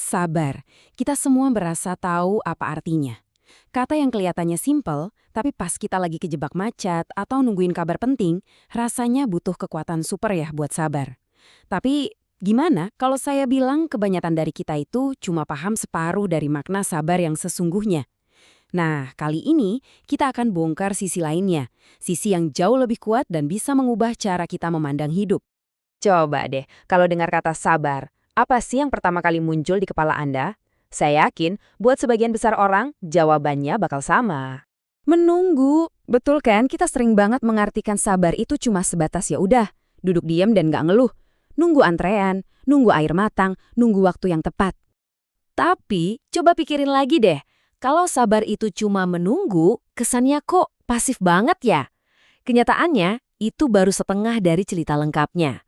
Sabar. Kita semua berasa tahu apa artinya. Kata yang kelihatannya simpel, tapi pas kita lagi kejebak macet atau nungguin kabar penting, rasanya butuh kekuatan super ya buat sabar. Tapi gimana kalau saya bilang kebanyakan dari kita itu cuma paham separuh dari makna sabar yang sesungguhnya? Nah, kali ini kita akan bongkar sisi lainnya, sisi yang jauh lebih kuat dan bisa mengubah cara kita memandang hidup. Coba deh, kalau dengar kata sabar, apa sih yang pertama kali muncul di kepala Anda? Saya yakin, buat sebagian besar orang, jawabannya bakal sama. Menunggu, betul kan? Kita sering banget mengartikan sabar itu cuma sebatas ya udah, duduk diam dan nggak ngeluh. Nunggu antrean, nunggu air matang, nunggu waktu yang tepat. Tapi, coba pikirin lagi deh. Kalau sabar itu cuma menunggu, kesannya kok pasif banget ya? Kenyataannya, itu baru setengah dari cerita lengkapnya.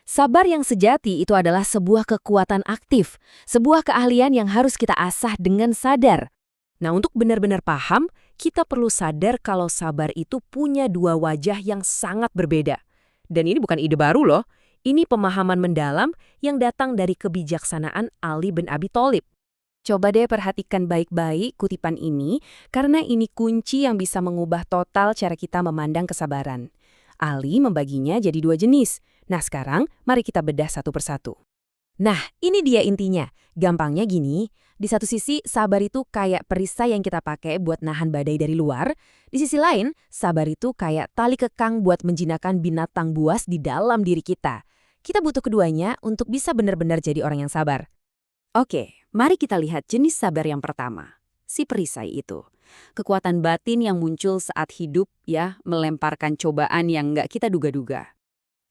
Sabar yang sejati itu adalah sebuah kekuatan aktif, sebuah keahlian yang harus kita asah dengan sadar. Nah, untuk benar-benar paham, kita perlu sadar kalau sabar itu punya dua wajah yang sangat berbeda. Dan ini bukan ide baru loh, ini pemahaman mendalam yang datang dari kebijaksanaan Ali bin Abi Thalib. Coba deh perhatikan baik-baik kutipan ini, karena ini kunci yang bisa mengubah total cara kita memandang kesabaran. Ali membaginya jadi dua jenis. Nah sekarang, mari kita bedah satu persatu. Nah, ini dia intinya. Gampangnya gini, di satu sisi sabar itu kayak perisai yang kita pakai buat nahan badai dari luar. Di sisi lain, sabar itu kayak tali kekang buat menjinakkan binatang buas di dalam diri kita. Kita butuh keduanya untuk bisa benar-benar jadi orang yang sabar. Oke, mari kita lihat jenis sabar yang pertama, si perisai itu. Kekuatan batin yang muncul saat hidup ya, melemparkan cobaan yang nggak kita duga-duga.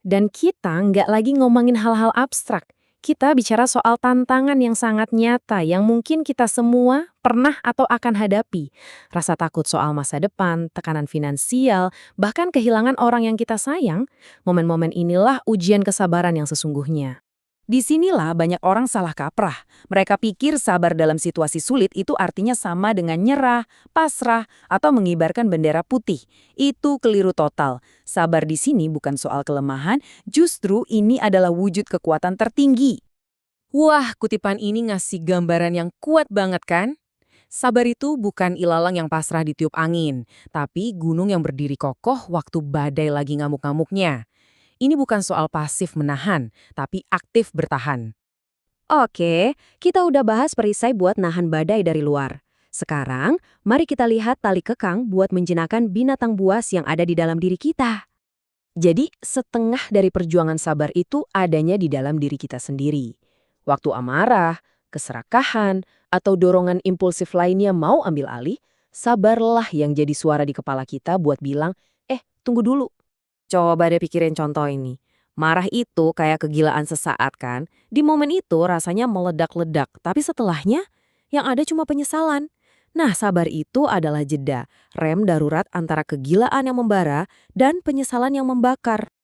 Dan kita nggak lagi ngomongin hal-hal abstrak. Kita bicara soal tantangan yang sangat nyata yang mungkin kita semua pernah atau akan hadapi. Rasa takut soal masa depan, tekanan finansial, bahkan kehilangan orang yang kita sayang. Momen-momen inilah ujian kesabaran yang sesungguhnya. Disinilah banyak orang salah kaprah. Mereka pikir sabar dalam situasi sulit itu artinya sama dengan nyerah, pasrah, atau mengibarkan bendera putih. Itu keliru total. Sabar di sini bukan soal kelemahan, justru ini adalah wujud kekuatan tertinggi. Wah, kutipan ini ngasih gambaran yang kuat banget kan? Sabar itu bukan ilalang yang pasrah ditiup angin, tapi gunung yang berdiri kokoh waktu badai lagi ngamuk-ngamuknya. Ini bukan soal pasif menahan, tapi aktif bertahan. Oke, kita udah bahas perisai buat nahan badai dari luar. Sekarang, mari kita lihat tali kekang buat menjinakkan binatang buas yang ada di dalam diri kita. Jadi, setengah dari perjuangan sabar itu adanya di dalam diri kita sendiri. Waktu amarah, keserakahan, atau dorongan impulsif lainnya mau ambil alih, sabarlah yang jadi suara di kepala kita buat bilang, tunggu dulu. Coba deh pikirin contoh ini. Marah itu kayak kegilaan sesaat kan? Di momen itu rasanya meledak-ledak, tapi setelahnya yang ada cuma penyesalan. Nah, sabar itu adalah jeda, rem darurat antara kegilaan yang membara dan penyesalan yang membakar.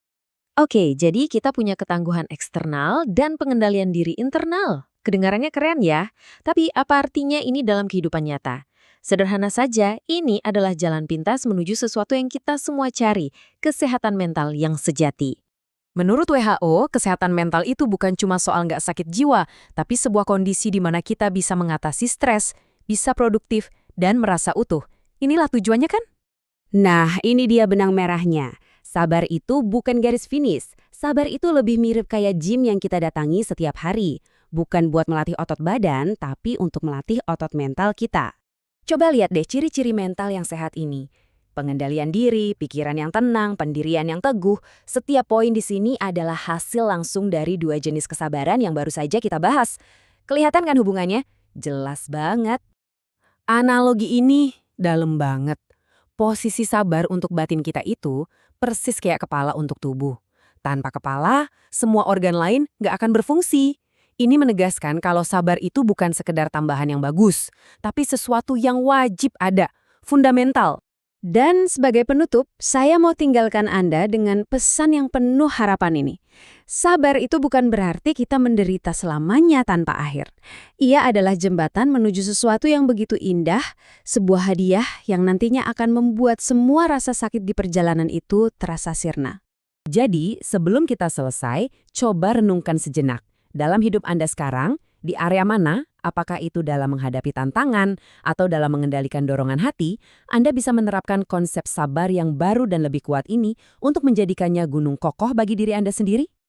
Oke, jadi kita punya ketangguhan eksternal dan pengendalian diri internal. Kedengarannya keren ya, tapi apa artinya ini dalam kehidupan nyata? Sederhana saja, ini adalah jalan pintas menuju sesuatu yang kita semua cari, kesehatan mental yang sejati. Menurut WHO, kesehatan mental itu bukan cuma soal nggak sakit jiwa, tapi sebuah kondisi di mana kita bisa mengatasi stres, bisa produktif, dan merasa utuh. Inilah tujuannya kan? Nah, ini dia benang merahnya. Sabar itu bukan garis finish. Sabar itu lebih mirip kayak gym yang kita datangi setiap hari. Bukan buat melatih otot badan, tapi untuk melatih otot mental kita. Coba lihat deh ciri-ciri mental yang sehat ini. Pengendalian diri, pikiran yang tenang, pendirian yang teguh. Setiap poin di sini adalah hasil langsung dari dua jenis kesabaran yang baru saja kita bahas. Kelihatan kan hubungannya? Jelas banget. Analogi ini dalam banget. Posisi sabar untuk batin kita itu persis kayak kepala untuk tubuh. Tanpa kepala, semua organ lain nggak akan berfungsi. Ini menegaskan kalau sabar itu bukan sekedar tambahan yang bagus, tapi sesuatu yang wajib ada, fundamental. Dan sebagai penutup, saya mau tinggalkan Anda dengan pesan yang penuh harapan ini. Sabar itu bukan berarti kita menderita selamanya tanpa akhir. Ia adalah jembatan menuju sesuatu yang begitu indah, sebuah hadiah yang nantinya akan membuat semua rasa sakit di perjalanan itu terasa sirna. Jadi, sebelum kita selesai, coba renungkan sejenak. Dalam hidup Anda sekarang, di area mana Apakah itu dalam menghadapi tantangan atau dalam mengendalikan dorongan hati, Anda bisa menerapkan konsep sabar yang baru dan lebih kuat ini untuk menjadikannya gunung kokoh bagi diri Anda sendiri?